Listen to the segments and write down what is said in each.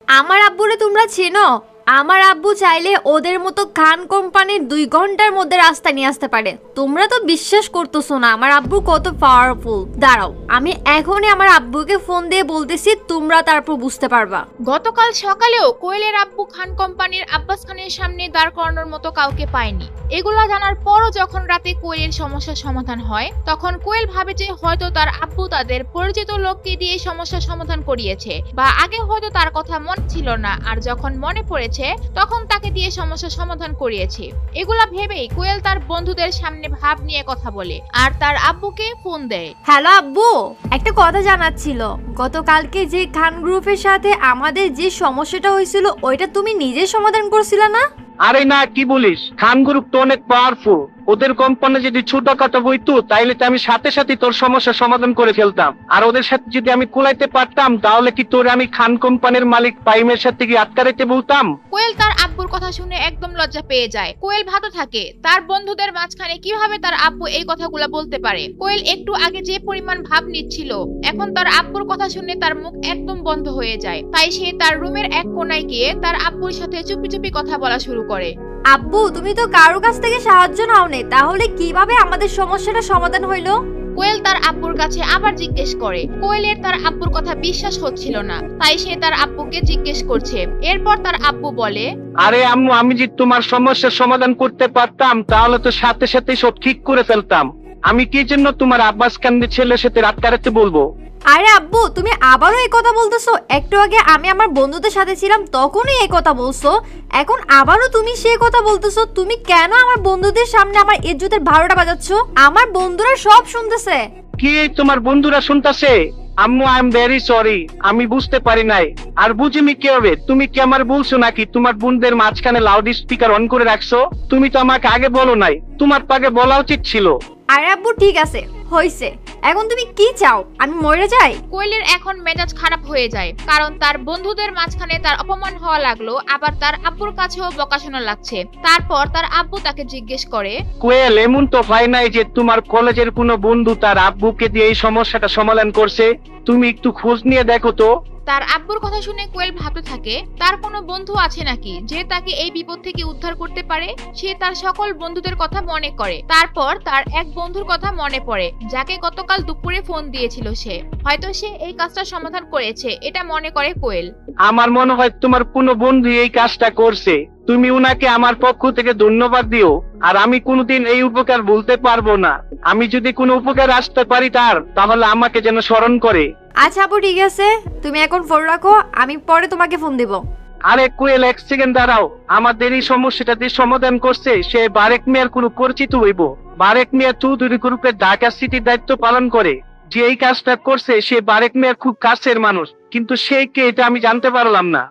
আমার আব্বুরে তোমরা চেনো? আমার আব্বু চাইলে ওদের মতো খান কোম্পানির 2 ঘন্টার মধ্যে রাস্তা নিয়ে আসতে পারে। তোমরা তো বিশ্বাস করতেছো না আমার আব্বু কত পাওয়ারফুল। দাঁড়াও, আমি এখনই আমার আব্বুকে ফোন দিয়ে বলতেছি, তোমরা তারপর বুঝতে পারবা। গতকাল সকালেও কোয়েলের আব্বু খান কোম্পানির আব্বাস খানের সামনে দাঁড় করানোর মতো কাউকে পায়নি। এগুলা জানার পরও যখন রাতে কোয়েলের সমস্যার সমাধান হয়, তখন কোয়েল ভাবে যে হয়তো তার আব্বু তাদের পরিচিত লোককে দিয়ে সমস্যার সমাধান করিয়েছে, বা আগে হয়তো তার কথা মনে ছিল না, আর যখন মনে পড়েছে তখন তাকে দিয়ে সমস্যার সমাধান করিয়েছে। এগুলা ভেবেই কোয়েল তার বন্ধুদের সামনে ভাব নিয়ে কথা বলে আর তার আব্বুকে ফোন দেয়। হ্যালো আব্বু, একটা কথা জানার ছিল। গতকালকে যে খান গ্রুপের সাথে আমাদের যে সমস্যাটা হয়েছিল ওইটা তুমি নিজে সমাধান করছিলে না? আরে না, কি বলিস? খান গ্রুপ তো অনেক পাওয়ারফুল। ওদের কোম্পানি যদি ছোটখাটো হইতো তাইলে তো আমি সাথে সাথে তোর সমস্যার সমাধান করে ফেলতাম। আর ওদের সাথে যদি আমি কুলাইতে পারতাম তাহলে কি তোর আমি খান কোম্পানির মালিক পাইমের সাথে কি আটকাইতে বলতাম? কোয়েল তার আব্বুর কথা শুনে একদম লজ্জা পেয়ে যায়। কোয়েল ভাবতে থাকে তার বন্ধুদের মাঝখানে কিভাবে তার আব্বু এই কথাগুলো বলতে পারে। কোয়েল একটু আগে যে পরিমাণ ভাব নিচ্ছিল, এখন তার আব্বুর কথা শুনে তার মুখ একদম বন্ধ হয়ে যায়। তাই সে তার রুমের এক কোণায় গিয়ে তার আব্বুর সাথে চুপি চুপি কথা বলা শুরু করে। আব্বু, তুমি তো কারোর কাছ থেকে সাহায্য নাও নি, তাহলে কিভাবে আমাদের সমস্যাটা সমাধান হইলো? কোয়েল তার আব্বুর কাছে আবার জিজ্ঞেস করে। কোয়েলের তার আব্বুর কথা বিশ্বাস হচ্ছিল না, তাই সে তার আব্বুকে জিজ্ঞেস করছে। এরপর তার আব্বু বলে, আরে আম্মু, আমি যদি তোমার সমস্যার সমাধান করতে পারতাম তাহলে তো সাথে সাথে সব ঠিক করে ফেলতাম। আমি কি জন্য তোমার আব্বাস খানের ছেলের সাথে আটকাইতে বলবো? আরে আব্বু, তুমি আবারও এই কথা বলতেছো? একটু আগে আমি আমার বন্ধুদের সাথে ছিলাম তখনই এই কথা বলছো, এখন আবারও তুমি সেই কথা বলতেছো। তুমি কেন আমার বন্ধুদের সামনে আমার ইজ্জতের ভাড়াটা বাজাচ্ছ? আমার বন্ধুরা সব শুনতেছে। কি তোমার বন্ধুরা শুনতাছে? আম্মু, আই এম ভেরি সরি, আমি বুঝতে পারি নাই। আর বুঝিনি কি হবে? তুমি কি আমার বলছো নাকি তোমার বোনদের মাঝখানে লাউড স্পিকার অন করে রাখছো? তুমি তো আমাকে আগে বলো নাই, তোমার আগে বলা উচিত ছিল। আরে আব্বু, ঠিক আছে, হইছে। এখন তুমি কি চাও, আমি মরে যাই? কোয়েলের এখন মেজাজ খারাপ হয়ে যায়, কারণ তার বন্ধুদের মাঝখানে তার অপমান হওয়া লাগলো, আবার তার আব্বুর কাছেও বকা শোনা লাগছে। তারপর তার আব্বু তাকে জিজ্ঞেস করে, কোয়েল, এমন তো হয় নাই যে তোমার কলেজের কোনো বন্ধু তার আব্বুকে দিয়ে এই সমস্যাটা সমাধান করছে? তুমি একটু খোঁজ নিয়ে দেখো তো। তার আব্বুর কথা শুনে কোয়েল ভাবতে থাকে তার কোনো বন্ধু আছে নাকি যে তাকে এই বিপদ থেকে উদ্ধার করতে পারে। সে তার সকল বন্ধুদের কথা মনে করে। তারপর তার এক বন্ধুর কথা মনে পড়ে যাকে গতকাল দুপুরে ফোন দিয়েছিল সে। হয়তো সে এই কাজটা সমাধান করেছে, এটা মনে করে কোয়েল। আমার মনে হয় তোমার কোনো বন্ধু এই কাজটা করছে। তুমি উনাকে আমার পক্ষ থেকে ধন্যবাদ দিও। আর আমি কোনোদিন এই উপকার ভুলতে পারবো না। আমি যদি কোনো উপকার আসতে পারি তার, তাহলে আমাকে যেন স্মরণ করে। আচ্ছা আব্বু, ঠিক আছে, তুমি এখন ফোন রাখো, আমি পরে তোমাকে ফোন দেব। আরে কোয়েল, 1 সেকেন্ড দাঁড়াও। আমাদের এই সমস্যাটা যে সমাধান করছে সে বারেক মিয়ার কোনো পরিচিত হইব। বারেক মিয়া চৌধুরী গ্রুপের ঢাকা সিটির দায়িত্ব পালন করে। যে এই কাজটা করছে সে বারেক মিয়ার খুব কাছের মানুষ, কিন্তু সে কে এটা আমি জানতে পারলাম না।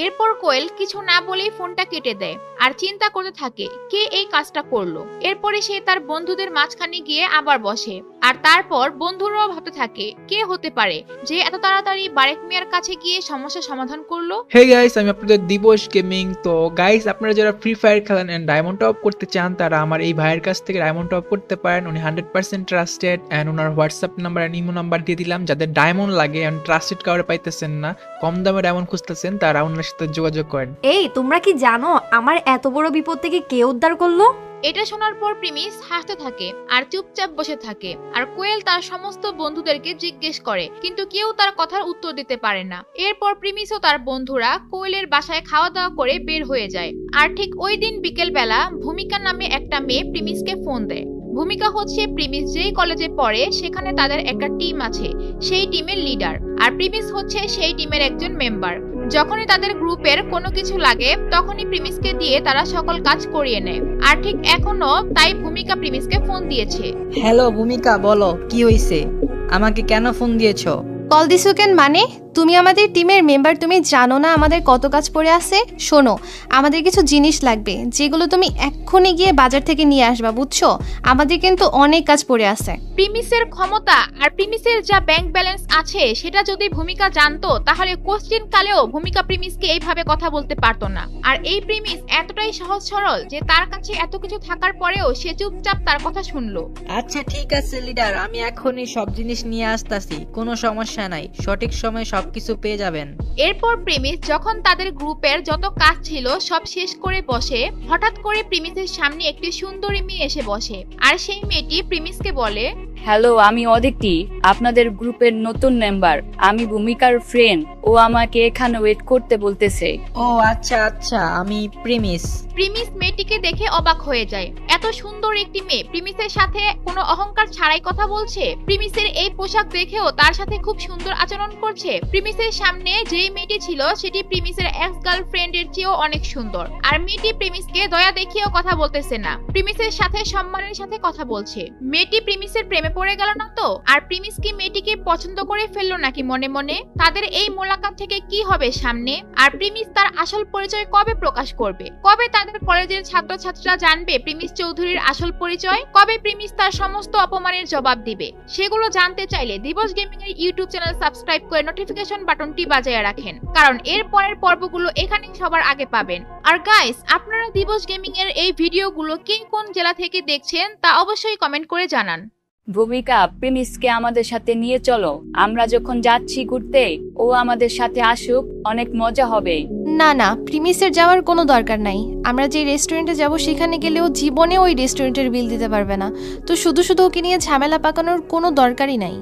এরপর কোয়েল কিছু না বলেই ফোনটা কেটে দেয় আর চিন্তা করতে থাকে কে এই কাজটা করলো। এরপরে সে তার বন্ধুদের মাঝখানে গিয়ে আবার বসে, আর তারপর বন্ধুরাও ভাবতে থাকে কে হতে পারে যে এত তাড়াতাড়ি বারেক মিয়ার কাছে গিয়ে সমস্যা সমাধান করলো। হে গাইস, আমি আপনাদের দিবস গেমিং। তো গাইস, আপনারা যারা ফ্রি ফায়ার খেলেন এন্ড ডায়মন্ড টপ করতে চান তারা আমার এই ভাইয়ের কাছ থেকে ডায়মন্ড টপ করতে পারেন। উনি 100% ট্রাস্টেড এন্ড ওনার WhatsApp number and imo number দিয়ে দিলাম। যাদের ডায়মন্ড লাগে এন্ড ট্রাস্টেড কাউরে পাইতেছেন না, কম দামে ডায়মন্ড খুঁজতেছেন, তারা ওনার সাথে যোগাযোগ করেন। এই, তোমরা কি জানো আমার এত বড় বিপদ থেকে কে উদ্ধার করলো? এটা শোনার পর প্রিমিস হাসতে থাকে আর চুপচাপ বসে থাকে। আর কোয়েল তার সমস্ত বন্ধুদেরকে জিজ্ঞেস করে, কিন্তু কেউ তার কথার উত্তর দিতে পারে না। এরপর প্রিমিস ও তার বন্ধুরা কোয়েলের বাসায় খাওয়া দাওয়া করে বের হয়ে যায়। আর ঠিক ওই দিন বিকেল বেলা ভূমিকা নামে একটা মেয়ে প্রিমিসকে ফোন দেয়। ভূমিকা হচ্ছে প্রিমিস যেই কলেজে পড়ে সেখানে তাদের একটা টিম আছে, সেই টিমের লিডার। আর প্রিমিস হচ্ছে সেই টিমের একজন মেম্বার। যখনই তাদের গ্রুপের কোনো কিছু লাগে তখনই প্রিমিসকে দিয়ে তারা সকল কাজ করিয়ে নেয়। আর ঠিক এখনো তাই ভূমিকা প্রিমিসকে ফোন দিয়েছে। হ্যালো ভূমিকা, বলো কি হইছে? আমাকে কেন ফোন দিয়েছো? কল দিছো কেন? মানে তুমি আমাদের টিমের মেম্বার, তুমি জানো না আমাদের কত কাজ পড়ে আছে? শোনো, আমাদের কিছু জিনিস লাগবে যেগুলো তুমি এক্ষুনি গিয়ে বাজার থেকে নিয়ে আসবা, বুঝছো? আমাদের কিন্তু অনেক কাজ পড়ে আছে। প্রিমিসের ক্ষমতা আর প্রিমিসের যা ব্যাংক ব্যালেন্স আছে সেটা যদি ভূমিকা জানতো তাহলে কোশ্চেন কালেও ভূমিকা প্রিমিসকে এইভাবে কথা বলতে পারতো না। আর এই প্রিমিস এতটাই সহজ সরল যে তার কাছে এত কিছু থাকার পরেও সে চুপচাপ তার কথা শুনলো। আচ্ছা ঠিক আছে লিডার, আমি এখনই সব জিনিস নিয়ে আসতাছি, কোনো সমস্যা নাই। সঠিক সময়ে সব সবকিছু পেয়ে যাবেন। এরপর প্রিমিস যখন তাদের গ্রুপের যত কাজ ছিল সব শেষ করে বসে, হঠাৎ করে প্রিমিসের সামনে একটি সুন্দরী মেয়ে এসে বসে। আর সেই মেয়েটি প্রিমিসকে বলে, হ্যালো, আমি অদিতি, আপনাদের গ্রুপের নতুন মেম্বার। আমি ভূমিকার ফ্রেন্ড। ও আমাকে এখানে ওয়েট করতে বলতেছে। ও আচ্ছা আচ্ছা, আমি প্রিমিস। প্রিমিস মেয়েটিকে দেখে অবাক হয়ে যায়। এত সুন্দর একটি মেয়ে প্রিমিসের সাথে কোনো অহংকার ছাড়াই কথা বলছে। প্রিমিসের এই পোশাক দেখেও তার সাথে খুব সুন্দর আচরণ করছে। প্রিমিসের সামনে যেই মেয়েটি ছিল সেটি প্রিমিসের এক্স গার্লফ্রেন্ডের চেয়েও অনেক সুন্দর। আর মেয়েটি প্রিমিসকে দয়া দেখিয়েও কথা বলতেছে না, প্রিমিসের সাথে সম্মানের সাথে কথা বলছে। মেয়েটি প্রিমিসের প্রেমে পড়ে গেল না তো? আর প্রিমিস কি মেয়েটিকে পছন্দ করে ফেললো নাকি মনে মনে? তাদের এই মোলাকাত থেকে কি হবে সামনে? আর প্রিমিস তার আসল পরিচয় কবে প্রকাশ করবে? কবে তাদের কলেজের ছাত্রছাত্রীরা জানবে প্রিমিস চৌধুরীর আসল পরিচয়? কবে প্রিমিস তার সমস্ত অপমানের জবাব দিবে? সেগুলো জানতে চাইলে দিবস গেমিং এর ইউটিউব চ্যানেল সাবস্ক্রাইব করে নোটিফিকেশন বাটনটি বাজিয়ে রাখেন, কারণ এর পরের পর্বগুলো এখানেই সবার আগে পাবেন। আর গাইস, আপনারা দিবস গেমিং এর এই ভিডিওগুলো কে কোন জেলা থেকে দেখছেন তা অবশ্যই কমেন্ট করে জানান। ভূমিকা, প্রিমিসকে আমাদের সাথে নিয়ে চলো। আমরা যখন যাচ্ছি ঘুরতে, ও আমাদের সাথে আসুক, অনেক মজা হবে। না না, প্রিমিসের যাওয়ার কোনো দরকার নাই। আমরা যে রেস্টুরেন্টে যাব সেখানে গেলেও জীবনে ওই রেস্টুরেন্টের বিল দিতে পারবে না, তো শুধু শুধু ওকে নিয়ে ঝামেলা পাকানোর কোনো দরকারই নাই।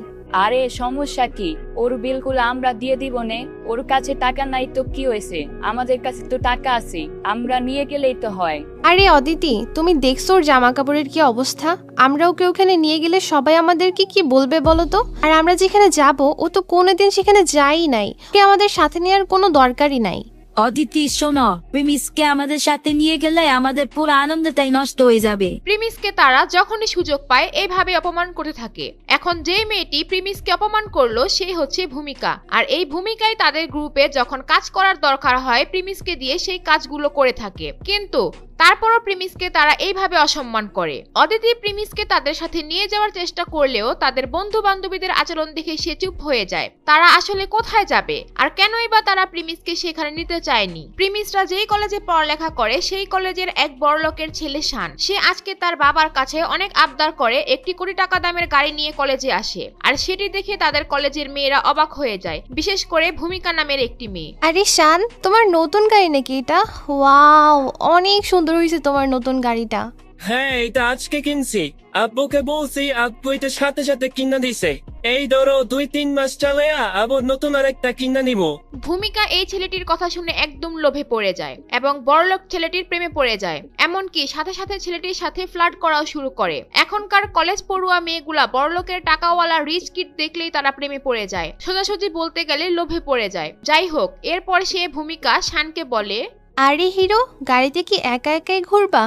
আরে সমস্যা কি? ওর বিলগুলো আমরা দিয়ে দিব নে। ওর কাছে টাকা নাই তো কি হয়েছে? আমাদের কাছে তো টাকা আছে, আমরা নিয়ে গেলেই তো হয়। আরে অদিতি, তুমি দেখছো ওর জামা কাপড়ের কি অবস্থা? আমরা ওকে ওখানে নিয়ে গেলে সবাই আমাদেরকে কি বলবে বলো তো? আর আমরা যেখানে যাব ও তো কোনোদিন সেখানে যাই নাই, ওকে আমাদের সাথে নেওয়ার কোনো দরকারই নাই। অদিতি শোনো, প্রিমিসকে আমাদের সাথে নিয়ে গেলে আমাদের পুরো আনন্দটাই নষ্ট হয়ে যাবে। প্রিমিসকে তারা যখনই সুযোগ পায় এইভাবে অপমান করতে থাকে। এখন যে মেয়েটি প্রিমিসকে অপমান করলো সেই হচ্ছে ভূমিকা। আর এই ভূমিকায় তাদের গ্রুপে যখন কাজ করার দরকার হয় প্রিমিসকে দিয়ে সেই কাজগুলো করে থাকে, কিন্তু তারপরও প্রিমিসকে তারা এইভাবে অসম্মান করে। অদিতি প্রিমিসকে তাদের সাথে নিয়ে যাওয়ার চেষ্টা করলেও তাদের বন্ধু বান্ধবীদের আচরণ দেখে সে চুপ হয়ে যায়। তারা আসলে কোথায় যাবে আর কেনই বা তারা প্রিমিসকে সেখানে নিতে চায়নি? প্রিমিসরা যেই কলেজে পড়ালেখা করে সেই কলেজের এক বড়লোকের ছেলে শান, সে আজকে তার বাবার কাছে অনেক আবদার করে একটি কোটি টাকা দামের গাড়ি নিয়ে কলেজে আসে। আর সেটি দেখে তাদের কলেজের মেয়েরা অবাক হয়ে যায়, বিশেষ করে ভূমিকা নামের একটি মেয়ে। আরে শান, তোমার নতুন গাড়ি নাকি এটা? ওয়াও, অনেক সুন্দর হয়েছে তোমার নতুন গাড়িটা। হ্যাঁ, এটা আজকে কিনছি। আব্বুকে বলছি, আব্বু এটা সাথে সাথে কিনা দিছে। এই ধরো 2-3 মাস চালায়া আবার নতুন আরেকটা কিনা নিব। ভূমিকা এই ছেলেটির কথা শুনে একদম লোভে পড়ে যায় এবং বড়লোক ছেলেটির প্রেমে পড়ে যায়। এমনকি সাথে সাথে ছেলেটির সাথে ফ্লার্ট করাও শুরু করে। এখনকার কলেজ পড়ুয়া মেয়েগুলা বড়লোকের টাকাওয়ালা রিচ কিড দেখলেই তারা প্রেমে পড়ে যায়, সোজাসুজি বলতে গেলে লোভে পড়ে যায়। যাই হোক, এরপর সে ভূমিকা শানকে বলে, আরে হিরো, গাড়িতে কি একা একাই ঘুরবা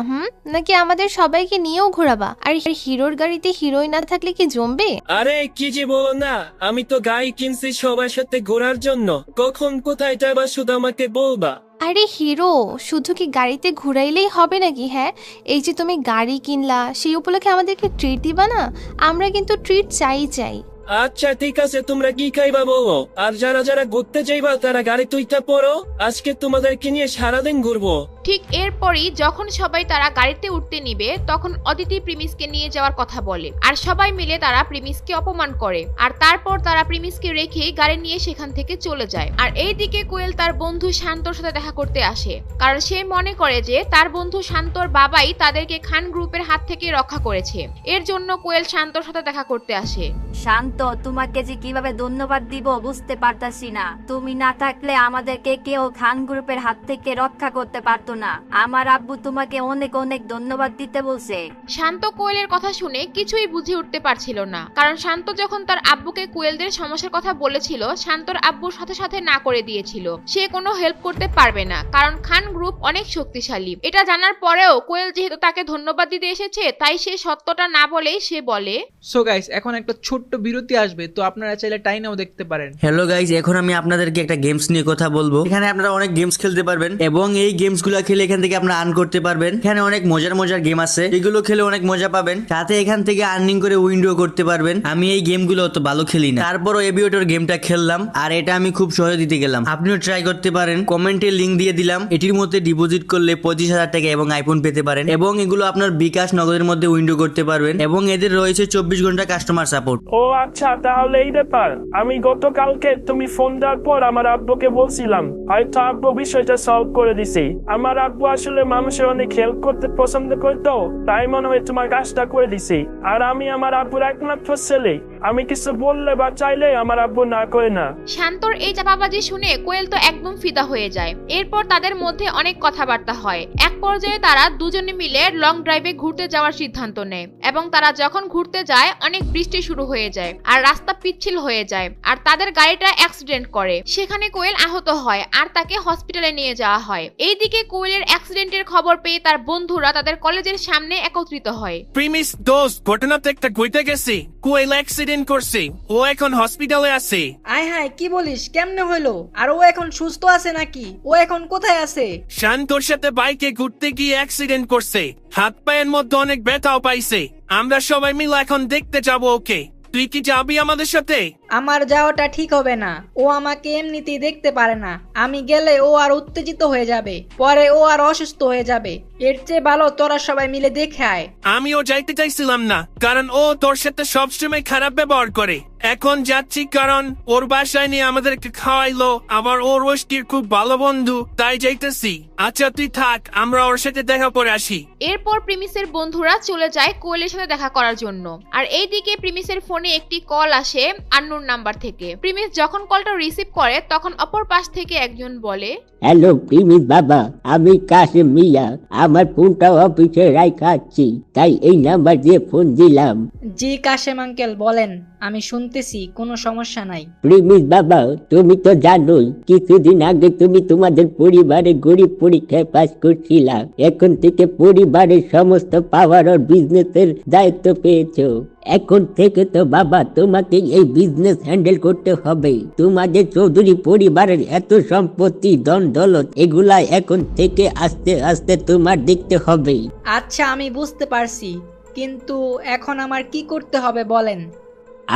নাকি আমাদের সবাইকে নিয়েও ঘোরাবা? আর হিরোর গাড়িতে হিরোই না থাকলে কি জমবে? আরে কি যে বলো না, আমি তো গাড়ি কিনছি সবার সাথে ঘোরার জন্য। কখন কোথায় যাবা শুধু আমাকে বলবা। আরে হিরো, শুধু কি গাড়িতে ঘুরাইলেই হবে নাকি? হ্যাঁ, এই যে তুমি গাড়ি কিনলা সেই উপলক্ষে আমাদেরকে ট্রিট দিবা না? আমরা কিন্তু ট্রিট চাই। আচ্ছা ঠিক আছে, তোমরা কি খাইবা বলো। আর যারা যারা ঘুরতে যাইবা তারা গাড়ি তুইটা পড়ো, আজকে তোমাদেরকে নিয়ে সারাদিন ঘুরবো। ঠিক এরপরই যখন সবাই তারা গাড়িতে উঠতে নিবে তখন অদিতি প্রিমিসকে নিয়ে যাওয়ার কথা বলে। আর সবাই মিলে তারা প্রিমিসকে অপমান করে। আর তারপর তারা প্রিমিসকে রেখে গাড়ি নিয়ে সেখান থেকে চলে যায়। আর এইদিকে কোয়েল তার বন্ধু শান্তর সাথে দেখা করতে আসে, কারণ সে মনে করে যে তার বন্ধু শান্তর বাবাই তাদেরকে খান গ্রুপের হাত থেকে রক্ষা করেছে। এর জন্য কোয়েল শান্তর সাথে দেখা করতে আসে। শান্ত, তোমাকে যে কিভাবে ধন্যবাদ দিব বুঝতে পারতাছি না। তুমি না থাকলে আমাদেরকে কেউ খান গ্রুপের হাত থেকে রক্ষা করতে পারতো না। আমার আব্বু তোমাকে অনেক অনেক ধন্যবাদ দিতে বলছে। শান্ত কোয়েলের কথা শুনে কিছুই বুঝে উঠতে পারছিল না, কারণ শান্ত যখন তার আব্বুকে কোয়েলদের সমস্যার কথা বলেছিল শান্তর আব্বুর সাথে সাথে না করে দিয়েছিল। সে কোনো হেল্প করতে পারবে না, কারণ খান গ্রুপ অনেক শক্তিশালী। এটা জানার পরেও কোয়েল যেহেতু তাকে ধন্যবাদ দিতে এসেছে তাই সে সত্যটা না বলেই সে বলে, সো গাইস, এখন একটা ছোট্ট বিরতি আসবে, তো আপনারা চাইলে টাইনাও দেখতে পারেন। হ্যালো গাইস, এখন আমি আপনাদেরকে একটা গেমস নিয়ে কথা বলবো। এখানে আপনারা অনেক গেমস খেলতে পারবেন এবং এই গেমস গুলা খেলে এখান থেকে আপনারা আর্ন করতে পারবেন। এখানে অনেক মজার মজার গেম আছে, এগুলো খেলে অনেক মজা পাবেন, সাথে এখান থেকে আর্নিং করে উইন্ডো করতে পারবেন। আমি এই গেমগুলো অত ভালো খেলি না, তারপরও এভিয়েটর গেমটা খেললাম, আর এটা আমি খুব সহজে দিতে গেলাম। আপনিও ট্রাই করতে পারেন, কমেন্টে লিংক দিয়ে দিলাম। এটির মধ্যে ডিপোজিট করলে 25,000 টাকা এবং আইফোন পেতে পারেন, এবং এগুলো আপনার বিকাশ নগদের মধ্যে উইন্ডো করতে পারবেন, এবং এদের রয়েছে 24 ঘন্টা কাস্টমার সাপোর্ট। ও আচ্ছা, তাহলে এই ব্যাপার। আমি গতকালকে তুমি ফোন দেওয়ার পর আমার আব্বুকে বলছিলাম, হয়তো আব্বু বিষয়টা সলভ করে দিছি। আমার আব্বু আসলে মানুষের অনেক হেল্প করতে পছন্দ করতো, তাই মনে হয় তোমার কাজটা করে দিছি। আর আমি আমার আব্বুর একমাত্র ছেলে, আমি কিছু বললে বা চাইলে আমার আব্বু না করে না। শান্তর এই চাপাবাজি শুনে কোয়েল তো একদম ফিদা হয়ে যায়। এরপর তাদের মধ্যে অনেক কথাবার্তা হয়। এক পর্যায়ে তারা দুজনে মিলে লং ড্রাইভে ঘুরতে যাওয়ার সিদ্ধান্ত নেয়, এবং তারা যখন ঘুরতে যায় অনেক বৃষ্টি শুরু হয়ে যায় আর রাস্তা পিচ্ছিল হয়ে যায়, আর তাদের গাড়িটা অ্যাক্সিডেন্ট করে। সেখানে কোয়েল আহত হয় আর তাকে হসপিটালে নিয়ে যাওয়া হয়। এইদিকে কোয়েলের অ্যাক্সিডেন্টের খবর পেয়ে তার বন্ধুরা তাদের কলেজের সামনে একত্রিত হয়। প্রিমিস দোস্ত, ঘটনাতে একটা ঘুরতে গেছি, কোয়েল অ্যাক্সিডেন্ট করছে, ও এখন হসপিটালে আছে। আয় হায়, কি বলিস? কেমনে হলো? আর ও এখন সুস্থ আছে নাকি? ও এখন কোথায় আছে? শান্তর সাথে বাইকে ঘুরতে গিয়ে অ্যাক্সিডেন্ট করছে, হাত পায়ের মধ্যে অনেক ব্যথাও পাইছে। আমরা সবাই মিলে এখন দেখতে যাবো ওকে। তুই কি যাবি আমাদের সাথে? আমার যাওয়াটা ঠিক হবে না, ও আমাকে এমনিতেই দেখতে পারে না। আমি গেলে ও আর উত্তেজিত হয়ে যাবে, পরে ও আর অসুস্থ হয়ে যাবে। এর চেয়ে ভালো তোরা সবাই মিলে দেখে আয়। আমিও যাইতে চাইছিলাম না, কারণ ও তোর সাথে সবসময় খারাপ ব্যবহার করে। এখন যাচ্ছি কারণ ওর বাসায় নিয়ে আমাদেরকে খাওয়াইলো, আবার ওর ওস্টির খুব ভালো বন্ধু, তাই যাইতেছি। আচ্ছা তুই থাক, আমরা ওর সাথে দেখা করে আসি। এরপর প্রিমিসের বন্ধুরা চলে যায় কোয়েলের সাথে দেখা করার জন্য। আর এইদিকে প্রিমিসের ফোনে একটি কল আসে আননোন নাম্বার থেকে। প্রিমিস যখন কলটা রিসিভ করে তখন অপর পাশ থেকে একজন বলে, হ্যালো প্রিমিস বাবা, আমি কাশিম মিয়া। আমার ফোনটা অফিসে রাখাচ্ছি, তাই এই নাম্বার দিয়ে ফোন দিলাম। জি কাশেম আঙ্কেল বলেন, আমি শুনতেছি, কোনো সমস্যা নাই। প্রিমিস বাবা, তুমি তো জানোই কিছুদিন আগে তুমি তোমাদের পরিবারে গরিব পরীক্ষায় পাস করছিলা। এখন থেকে পরিবারের সমস্ত পাওয়ার আর বিজনেসের দায়িত্ব পেয়েছো। এখন থেকে তো বাবা তোমাকে এই বিজনেস হ্যান্ডেল করতে হবে। তোমাদের চৌধুরী পরিবারের এত সম্পত্তি, ধন দৌলত, এগুলা এখন থেকে আস্তে আস্তে তোমার দেখতে হবে। আচ্ছা আমি বুঝতে পারছি, কিন্তু এখন আমার কি করতে হবে বলেন।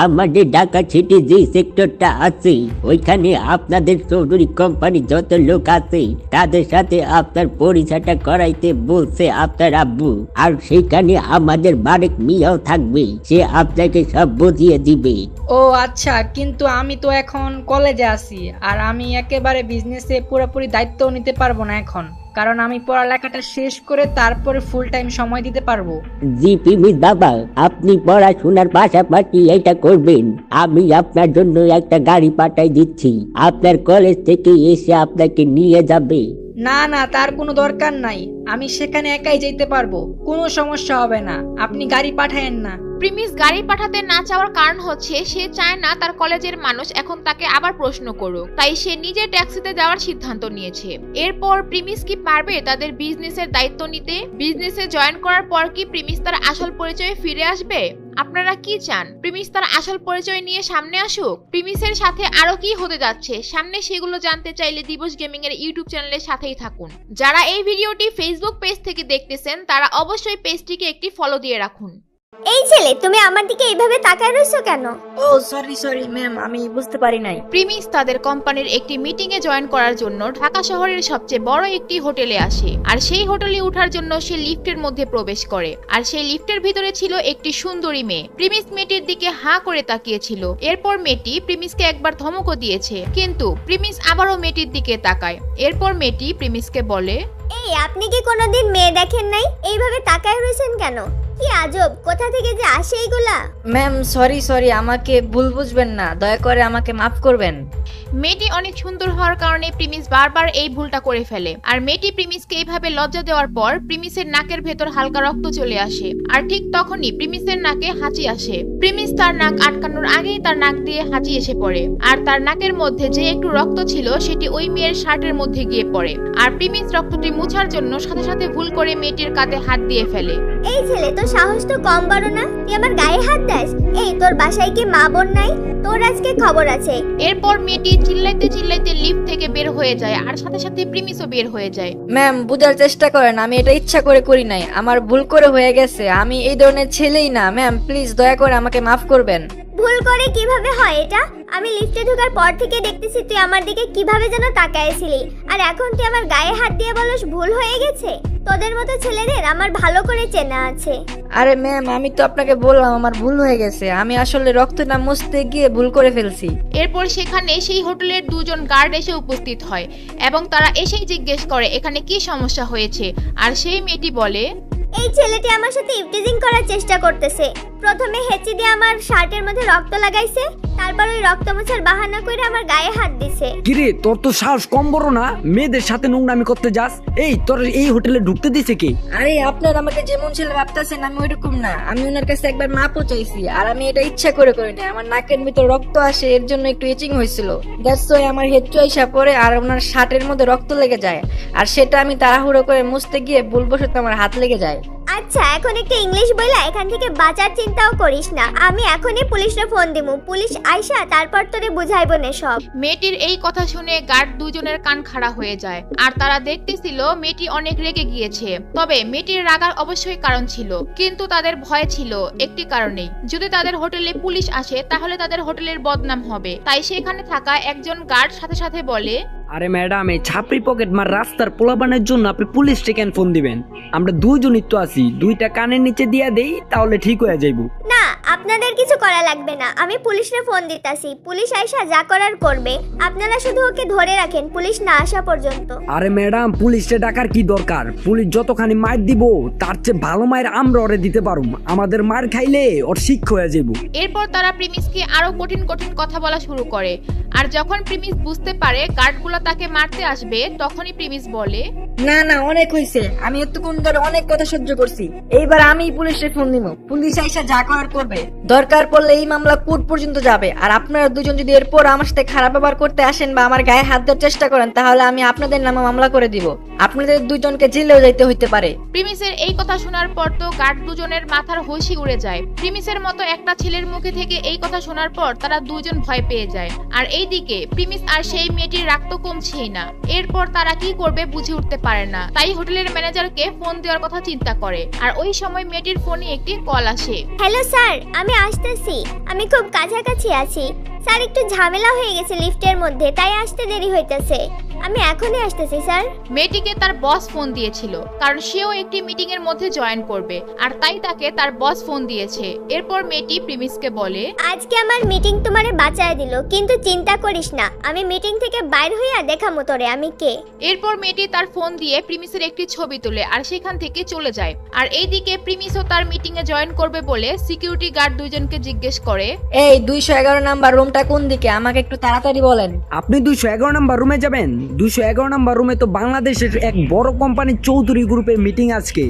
আমাদের ঢাকা সিটি যে সেক্টরটা আছে, ওইখানে আপনাদের চৌধুরী কোম্পানি যত লোক আছে তাদের সাথে আপনার পরিচয়টা করাইতে বলছে আপনার আব্বু। আর সেখানে আমাদের বারেক মিয়াও থাকবে, সে আপনাকে সব বুঝিয়ে দিবে। ও আচ্ছা, কিন্তু আমি তো এখন কলেজে আছি, আর আমি একেবারে বিজনেসে পুরোপুরি দায়িত্ব নিতে পারবো না এখন, কারণ আমি পড়ালেখাটা শেষ করে তারপরে ফুল টাইম সময় দিতে পারবো। জি প্রিমিস বাবা, আপনি পড়াশোনার পাশাপাশি এটা করবেন। আমি আপনার জন্য একটা গাড়ি পাঠাই দিচ্ছি, আপনার কলেজ থেকে এসে আপনাকে নিয়ে যাবে। না না, তার কোনো দরকার নাই, আমি সেখানে একাই যেতে পারবো, কোনো সমস্যা হবে না, আপনি গাড়ি পাঠায়েন না। প্রিমিস গাড়ি পাঠাতে না চাওয়ার কারণ হচ্ছে সে চায় না তার কলেজের মানুষ এখন তাকে আবার প্রশ্ন করুক, তাই সে নিজে ট্যাক্সিতে যাওয়ার সিদ্ধান্ত নিয়েছে। এরপর প্রিমিস কি পারবে তাদের বিজনেসের দায়িত্ব নিতে? বিজনেসে জয়েন করার পর কি প্রিমিস তার আসল পরিচয়ে ফিরে আসবে? আপনারা কি চান প্রিমিস তার আসল পরিচয় নিয়ে সামনে আসুক? প্রিমিসের সাথে আরো কি হতে যাচ্ছে সামনে, সেগুলো জানতে চাইলে দিবস গেমিং এর ইউটিউব চ্যানেলের সাথেই থাকুন। যারা এই ভিডিওটি ফেসবুক পেজ থেকে দেখতেছেন তারা অবশ্যই পেজটিকে একটি ফলো দিয়ে রাখুন। এই ছেলে, তুমি আমার দিকে এইভাবে তাকায় রইছো কেন? ও সরি ম্যাম, আমি বুঝতে পারি নাই। প্রিমিস তাদের কোম্পানির একটি মিটিং এ জয়েন করার জন্য ঢাকা শহরের সবচেয়ে বড় একটি হোটেলে আসে। আর সেই হোটেলে ওঠার জন্য সে লিফটের মধ্যে প্রবেশ করে, আর সেই লিফটের ভিতরে ছিল একটি সুন্দরী মেয়ে। প্রিমিস মেয়েটির দিকে হাঁ করে তাকিয়েছিল। এরপর মেয়েটি প্রিমিসকে একবার ধমকও দিয়েছে, কিন্তু প্রিমিস আবারও মেয়েটির দিকে তাকায়। এরপর মেয়েটি প্রিমিসকে বলে, এই আপনি কি কোনোদিন মেয়ে দেখেন নাই? এইভাবে তাকায় রইছেন কেন? কি আজব, কোথা থেকে যে আসে এইগুলা? ম্যাম সরি, আমাকে ভুল বুঝবেন না, দয়া করে আমাকে মাফ করবেন। মেয়েটি অনেক সুন্দর হওয়ার কারণে প্রিমিস বারবার এই ভুলটা করে ফেলে। আর মেয়েটি প্রিমিসকে এইভাবে লজ্জা দেওয়ার পর প্রিমিসের নাকের ভেতর হালকা রক্ত চলে আসে, আর ঠিক তখনই প্রিমিসের নাকে হাঁচি আসে। প্রিমিস তার নাক আটকানোর আগেই তার নাক দিয়ে হাঁচি এসে পড়ে, আর তার নাকের মধ্যে যে একটু রক্ত ছিল সেটি ওই মেয়ের শার্টের মধ্যে গিয়ে পড়ে। আর প্রিমিস রক্তটি মুছার জন্য সাথে সাথে ভুল করে মেয়েটির কাঁধে হাত দিয়ে ফেলে। এই ছেলে তো সাহস তো কম বড় না, তুই আমার গায়ে হাত দাস। এই তোর বাসায় কি মা বোন নাই? তোর আজকে খবর আছে। এরপর মেয়েটি চিল্লাইতে চিল্লাইতে লিফট থেকে বের হয়ে যায় আর সাথে সাথে প্রিমিসও বের হয়ে যায়। ম্যাম, বুঝার চেষ্টা করেন, আমি এটা ইচ্ছা করে করি নাই, আমার ভুল করে হয়ে গেছে। আমি এই ধরনের ছেলেই না ম্যাম, প্লিজ দয়া করে আমাকে মাফ করবেন। ভুল করে কিভাবে হয় এটা? আমি লিফটে ঢোকার পর থেকে দেখতেছি তুই আমার দিকে কিভাবে যেন তাকাইছিলি, আর এখন তুই আমার গায়ে হাত দিয়ে বলস ভুল হয়ে গেছে। তোদের মতো ছেলেদের আমার ভালো করে চেনা আছে। আরে ম্যাম, আমি তো আপনাকে বললাম আমার ভুল হয়ে গেছে, আমি আসলে রক্তটা মুছতে গিয়ে ভুল করে ফেলছি। এরপর সেখানে সেই হোটেলের দুজন গার্ড এসে উপস্থিত হয় এবং তারা এসেই জিজ্ঞেস করে এখানে কি সমস্যা হয়েছে। আর সেই মেয়েটি বলে, এই ছেলেটি আমার সাথে ইভটিজিং করার চেষ্টা করতেছে। প্রথমে হেঁচি দিয়ে আমার শার্টের মধ্যে রক্ত লাগাইছে, তারপর ওই রক্ত মোছার বাহানা করে আমার গায়ে হাত দিছে। কিরে, তোর তো সাহস কম বড় না, মেয়েদের সাথে নোংরামি করতে যাস? এই তোর এই হোটেলে ঢুকতে দিছে কে? আরে আপনার আমাকে যেমন ছেলে ভাবতেছেন আমি ওইরকম না, আমি ওনার কাছে একবার মাপও চাইছি, আর আমি এটা ইচ্ছা করে করি না। আমার নাকের ভিতর রক্ত আসে, এর জন্য একটু ইচিং হয়েছিল, দ্যাটস ওয়াই আমার হেঁচু আইসা পড়ে আর ওনার শার্টের মধ্যে রক্ত লেগে যায়, আর সেটা আমি তাড়াহুড়ো করে মুছতে গিয়ে ভুলবশত আমার হাত লেগে যায়। আচ্ছা, এখন একটু ইংলিশ বইলা এখান থেকে বাঁচার চিন্তাও করিস না। আমি এখনই পুলিশে ফোন দিমু, পুলিশ আইসা তারপর তোরে বুঝাইবো না সব। মেয়েটির এই কথা শুনে গার্ড দুজনের কান খাড়া হয়ে যায় আর তারা দেখতেছিল মেয়েটি অনেক রেগে গিয়েছে। তবে মেয়েটির রাগার অবশ্যই কারণ ছিল, কিন্তু তাদের ভয় ছিল একটি কারণেই, যদি তাদের হোটেলে পুলিশ আসে তাহলে তাদের হোটেলের বদনাম হবে। তাই সেখানে থাকা একজন গার্ড সাথে সাথে বলে, আরে ম্যাডাম, এই ছাপরি পকেট মার রাস্তার পোলাপানের জন্য আপনি পুলিশকে কেন ফোন দিবেন? আমরা দুইজনই তো আছি, দুইটা কানের নিচে দিয়া দেই তাহলে ঠিক হয়ে যাইব। না, আপনাদের কিছু করা লাগবে না, আমি পুলিশে ফোন দিতাছি, পুলিশ আইসা যা করার করবে। আপনারা শুধু ওকে ধরে রাখেন পুলিশ না আসা পর্যন্ত। আরে ম্যাডাম, পুলিশে ডাকার কি দরকার? পুলিশ যতখানি মার দিব তার চেয়ে ভালো মায়ের আমরা ওরে দিতে পারুম। আমাদের মার খাইলে ওর শিক্ষা হয়ে যাইব। এরপর তারা প্রিমিসকে আরো কঠিন কঠিন কথা বলা শুরু করে। আর যখন প্রিমিস বুঝতে পারে গার্ডগুলো তাকে মারতে আসবে, তখনই প্রিমিস বলে, না না, অনেক হয়েছে, আমি এতক্ষণ ধরে অনেক কথা সহ্য করছি, এইবার আমি পুলিশে ফোন দিব, পুলিশ আইসা যা করার করবে। দরকার পড়লে এই মামলা কোর্ট পর্যন্ত যাবে, আর আপনারা দুজন যদি এরপর আমার সাথে খারাপ ব্যবহার করতে আসেন বা আমার গায়ে হাত দেওয়ার চেষ্টা করেন তাহলে আমি আপনাদের নামে মামলা করে দিব, আপনাদের দুজনকে জেলেও যাইতে হইতে পারে। প্রিমিসের এই কথা শোনার পর তো গার্ড দুজনের মাথার হোশই উড়ে যায়। প্রিমিসের মতো একটা ছেলের মুখে থেকে এই কথা শোনার পর তারা দুজন ভয় পেয়ে যায়। আর এইদিকে প্রিমিস আর সেই মেয়েটির রাগ তো কমছেই না। এরপর তারা কি করবে বুঝে উঠতে পারে না, তাই হোটেলের ম্যানেজারকে ফোন দেওয়ার কথা চিন্তা করে। আর ওই সময় মেয়েটির ফোনে একটি কল আসে। হ্যালো স্যার, আমি আসতেছি, আমি খুব কাছাকাছি আছি। স্যার, একটু ঝামেলা হয়ে গেছে লিফটের মধ্যে, তাই আসতে দেরি হইতেছে। আমি এখনই আসতেছি স্যার। মেয়েটিকে তার বস ফোন দিয়েছিল, কারণ সেও একটি মিটিং এর মধ্যে জয়েন করবে, আর তাই তাকে তার বস ফোন দিয়েছে। এরপর মেয়েটি প্রিমিসকে বলে, আজকে আমার মিটিং তোমারে বাঁচায় দিল, কিন্তু চিন্তা করিস না, আমি মিটিং থেকে বাইর হইয়া দেখামু তোরে আমি কে। এরপর মেয়েটি তার ফোন দিয়ে প্রিমিসের একটি ছবি তোলে আর সেখান থেকে চলে যায়। আর এইদিকে প্রিমিসও তার মিটিং এ জয়েন করবে বলে সিকিউরিটি গার্ড দুইজনকে জিজ্ঞেস করে, এই 211 নাম্বার রুমটা কোন দিকে, আমাকে একটু তাড়াতাড়ি বলেন। আপনি 211 নাম্বার রুমে যাবেন? 211 নাম্বার রুমে তো বাংলাদেশের এক বড় কোম্পানির চৌধুরী গ্রুপের মিটিং আজকে,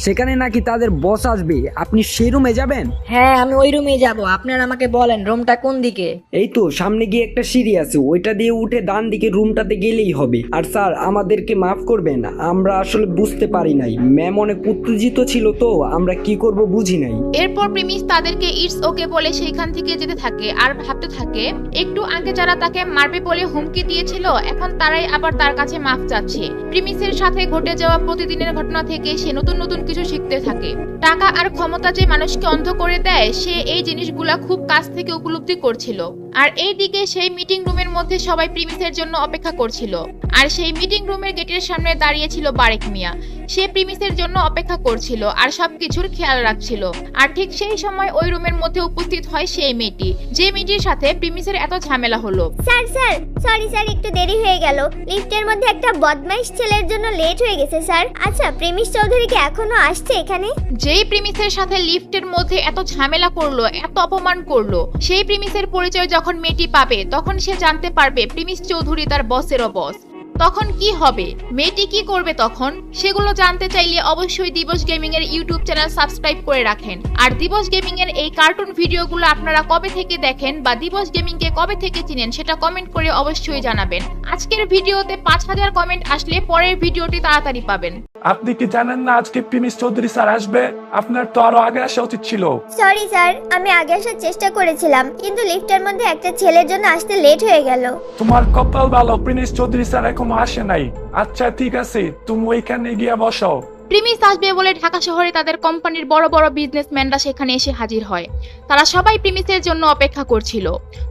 সেখানে নাকি তাদের বস আসবে, আপনি সেই রুমে যাবেন? হ্যাঁ, আমি ওই রুমেই যাব, আপনারা আমাকে বলেন রুমটা কোন দিকে। এই তো সামনে গিয়ে একটা সিঁড়ি আছে, ওইটা দিয়ে উঠে ডান দিকে রুমটাতে গেলেই হবে। আর স্যার, আমাদেরকে মাফ করবেন, আমরা আসলে বুঝতে পারি নাই, ম্যাম অনেক উত্তেজিত ছিল তো আমরা কি করব বুঝি নাই। এরপর প্রিমিস তাদেরকে ইটস ওকে বলে সেইখান থেকে যেতে থাকে আর ভাবতে থাকে, একটু আগে যারা তাকে মারবে বলে হুমকি দিয়েছিল এখন তারাই আবার তার কাছে মাফ চাচ্ছে। প্রিমিসের সাথে ঘটে যাওয়া প্রতিদিনের ঘটনা থেকে সে নতুন নতুন কিছু শিখতে থাকে। টাকা আর ক্ষমতা যে মানুষকে অন্ধ করে দেয়, সে এই জিনিসগুলা খুব কাছ থেকে উপলব্ধি করছিল। আর এইদিকে সেই মিটিং রুমের মধ্যে সবাই প্রিমিসের জন্য অপেক্ষা করছিল। আর সেই মিটিং রুমের গেটের সামনে দাঁড়িয়ে ছিল বারেক মিয়া। সে প্রিমিসের জন্য অপেক্ষা করছিল আর সবকিছুর খেয়াল রাখছিল। আর ঠিক সেই সময় ওই রুমের মধ্যে উপস্থিত হয় সেই মেয়েটি, যে মেয়েটির সাথে প্রিমিসের এত ঝামেলা হলো। স্যার স্যার, সরি স্যার, একটু দেরি হয়ে গেল, লিফটের মধ্যে একটা বদমাইশ ছেলের জন্য লেট হয়ে গেছে স্যার। আচ্ছা, প্রেমিস চৌধুরী কি এখনো আসছে এখানে? যেই প্রিমিসের সাথে লিফটের মধ্যে এত ঝামেলা করলো, এত অপমান করলো, সেই প্রিমিসের পরিচয় যখন মেয়েটি পাবে তখন সে জানতে পারবে প্রিমিস চৌধুরী তার বসেরও বস। তখন কি হবে, মেয়েটি কি করবে তখন, সেগুলো জানতে চাইলে অবশ্যই দিবস গেমিং এর ইউটিউব চ্যানেল সাবস্ক্রাইব করে রাখেন। আর দিবস গেমিং এর এই কার্টুন ভিডিওগুলো আপনারা কবে থেকে দেখেন বা দিবস গেমিং কে কবে থেকে চিনেন সেটা কমেন্ট করে অবশ্যই জানাবেন। আজকের ভিডিওতে 5000 কমেন্ট আসলে পরের ভিডিওটি তাড়াতাড়ি পাবেন। আপনি কি জানেন না আজকে প্রিমিস চৌধুরী স্যার আসবে? আপনার তো আরো আগে আসা উচিত ছিল। সরি স্যার, আমি আগে আসার চেষ্টা করেছিলাম, কিন্তু লিফটের মধ্যে একটা ছেলের জন্য আসতে লেট হয়ে গেল। তোমার কপাল ভালো, প্রিমিস চৌধুরী স্যার এখনো আসে নাই। আচ্ছা ঠিক আছে, তুমি ওইখানে গিয়ে বসো। প্রিমিস আসবে বলে ঢাকা শহরে তাদের কোম্পানির বড় বড় বিজনেসম্যানরা সেখানে এসে হাজির হয়। তারা সবাই প্রিমিসের জন্য অপেক্ষা করছিল।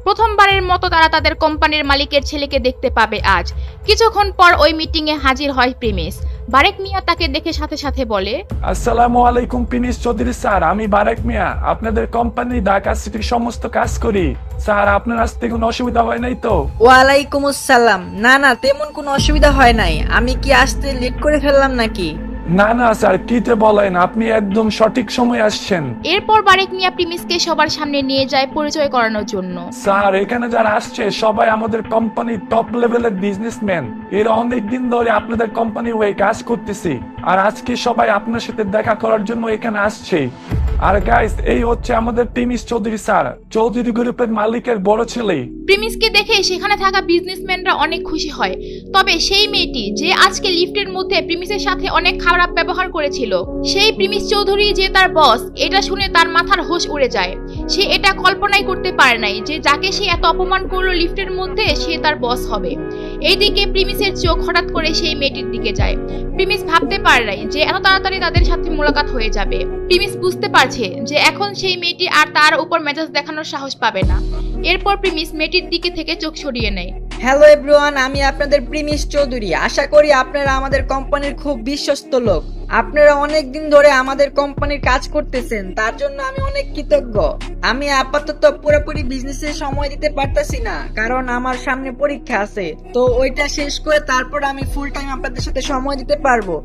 প্রথমবারের মতো তারা তাদের কোম্পানির মালিকের ছেলেকে দেখতে পাবে আজ। কিছুক্ষণ পর ওই মিটিং এ হাজির হয় প্রিমিস। বারেক মিয়া তাকে দেখে সাথে সাথে বলে, আসসালামু আলাইকুম প্রিমিস চৌধুরী স্যার, আমি বারেক মিয়া, আপনাদের কোম্পানি ঢাকা সিটির সমস্ত কাজ করি। স্যার আপনার আসতে কোনো অসুবিধা হয় নাই তো? ওয়ালাইকুম আসসালাম। না না, তেমন কোনো অসুবিধা হয় নাই। আমি কি আসতে লেট করে ফেললাম নাকি? না না স্যার, কিতে বলেন, আপনি একদম সঠিক সময় আসছেন। এরপর বারেক মিয়া প্রিমিসকে সবার সামনে নিয়ে যায় পরিচয় করানোর জন্য। স্যার এখানে যারা আসছে সবাই আমাদের কোম্পানির টপ লেভেলের বিজনেসম্যান। এরা অনেকদিন ধরে আপনাদের কোম্পানি হয়ে কাজ করতেছে, আর আজকে সবাই আপনার সাথে দেখা করার জন্য এখানে আসছে। আর গাইস, এই হচ্ছে আমাদের প্রিমিস চৌধুরী স্যার, চৌধুরী গ্রুপের মালিকের বড় ছেলে। প্রিমিসকে দেখে সেখানে থাকা বিজনেসম্যানরা অনেক খুশি হয়। তবে সেই মেয়েটি যে আজকে লিফটের মধ্যে প্রিমিসের সাথে অনেক খারাপ ব্যবহার করেছিল, সেই প্রিমিস চৌধুরী যে তার বস, এটা শুনে তার মাথার হোশ উড়ে যায়। সে এটা কল্পনাই করতে পারে নাই যে যাকে সে এত অপমান করলো লিফটের মধ্যে সে তার বস হবে। এইদিকে প্রিমিসের চোখ হঠাৎ করে সেই মেয়েটির দিকে যায়। প্রিমিস ভাবতে পারে নাই যে এত তাড়াতাড়ি তাদের সাথে মোলাকাত হয়ে যাবে। প্রিমিস বুঝতে পারছে যে এখন সেই মেয়েটি আর তার উপর মেজাজ দেখানোর সাহস পাবে না। এরপর প্রিমিস মেয়েটির দিকে থেকে চোখ সরিয়ে নেয়। হ্যালো এভরিওয়ান, আমি আপনাদের প্রিমিস চৌধুরী। আশা করি আপনারা আমাদের কোম্পানির খুব বিশ্বস্ত লোক। আপনারা অনেক দিন ধরে আমাদের কোম্পানির কাজ করতেছেন, তার জন্য আমি অনেক কৃতজ্ঞ। আমি আপাতত পুরোপুরি বিজনেসে সময় দিতে পারতাছি না, কারণ আমার সামনে পরীক্ষা আছে। তো ওইটা শেষ করে তারপর আমি ফুল টাইম আপনাদের সাথে সময় দিতে পারবো।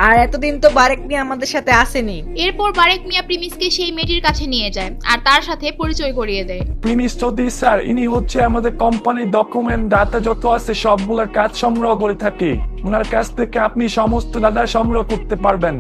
আর এতদিন তো বারেক মিয়া আমাদের সাথে আসেনি। এরপর বারেক মিয়া প্রিমিসকে সেই মেয়েটির কাছে নিয়ে যায় আর তার সাথে পরিচয় করিয়ে দেয়। প্রিমিস চৌধুরী স্যার, ইনি হচ্ছে আমাদের কোম্পানির ডকুমেন্ট ডাটা যত আছে সবগুলোর কাজ সংগ্রহ করে থাকি। ওনার কাছ থেকে আপনি সমস্ত ডাটা সংগ্রহ করতে পারবেন।